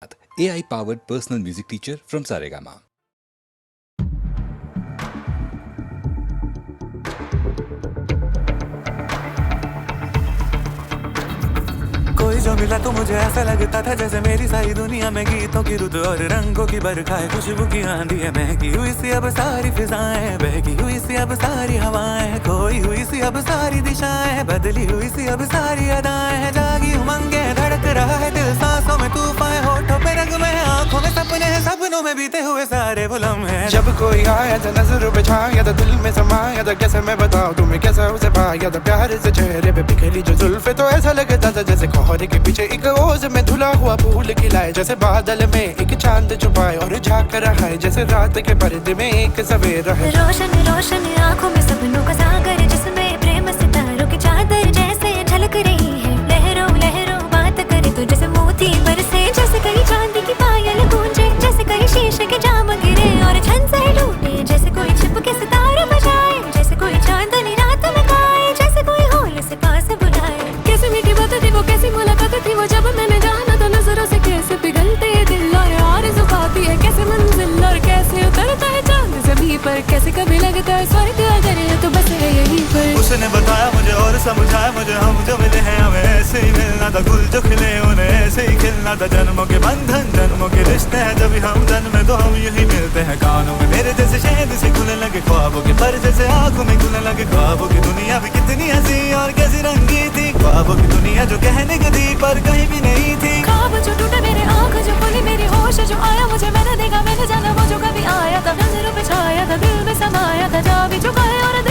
AI powered personal music teacher from Saregama. कोई जो मिला तो मुझे ऐसा लगता था जैसे मेरी सारी दुनिया में गीतों की रुत और रंगों की बरखा है, खुशबू की आंधी है, महकी हुई सी अब सारी फिजाएं, बहकी हुई सी अब सारी हवाएं, खोई हुई सी अब सारी दिशाएं, बदली हुई सी अब सारी अदाएं, जागी उमंगे धड़क रहा है दिल, सांसों में तूफान, होठों पे रंग में, आंखों में सपने हैं, सपनों में बीते हुए सारे वो लम्हे हैं। जब कोई आया था नजर पे छाया था, दिल में समाया था, कैसे मैं बताऊं तुम्हें कैसा उसे पाया था, प्यार से चेहरे पे बिखरी जो जुल्फे, तो ऐसा लगता था जैसे कोहरे के पीछे एक ओज में धुला हुआ फूल खिलाए, जैसे बादल में एक चांद छुपाए और झांक रहा है, जैसे रात के पर्दे में एक सवेरा है। रोशन रोशन आंखों में सपनों का सागर, जिसमें प्रेम सितारों की चादर जैसे झलक रही है, लहरों लहरों बात करे तो जैसे मोती बरसे, जैसे कहीं चांदी की पायल गूंजे, जैसे कहीं शीशे के जाम गिरे और छन से लूटे, जैसे कोई छिप के सितारे बजाए, जैसे कोई चांदनी रात में गाए, जैसे कोई होल से पास बुलाए। कैसी मीठी बात थी वो, कैसी मुलाकात थी वो, जब मैंने जाना तो नजरों से कैसे पिघलते हैं दिल और आरज़ू खाती है कैसे मंजिल, और कैसे उतरता है चांद ज़मीं पर, कैसे कभी लगता है स्वर्ग अगर है तो बस है यहीं पर। उसने बताया मुझे और समझाया मुझे, हम जो मिले हैं हमें ऐसे ही मिलना था, गुल जो खिले उन्हें ऐसे ही खिलना था, जन्मों के बंधन जन्मों के रिश्ते हैं, जब हम जन्म में तो हम यही मिलते हैं, कानों में मेरे जैसे शहद से खुलने लगे ख्वाबों के पर, जैसे आंखों में खुलने लगे ख्वाबों की दुनिया भी कितनी हंसी और कैसी रंगी थी, ख्वाबों की दुनिया जो कहने की थी पर कहीं भी नहीं थी। ख्वाब जो टूटे मेरे आँख जो खुली मेरी होश जो आया, मुझे मैंने देखा मैंने जाना वो जो कभी आया था, नजरों पे छाया था, दिल में समाया था, जा भी चुका है और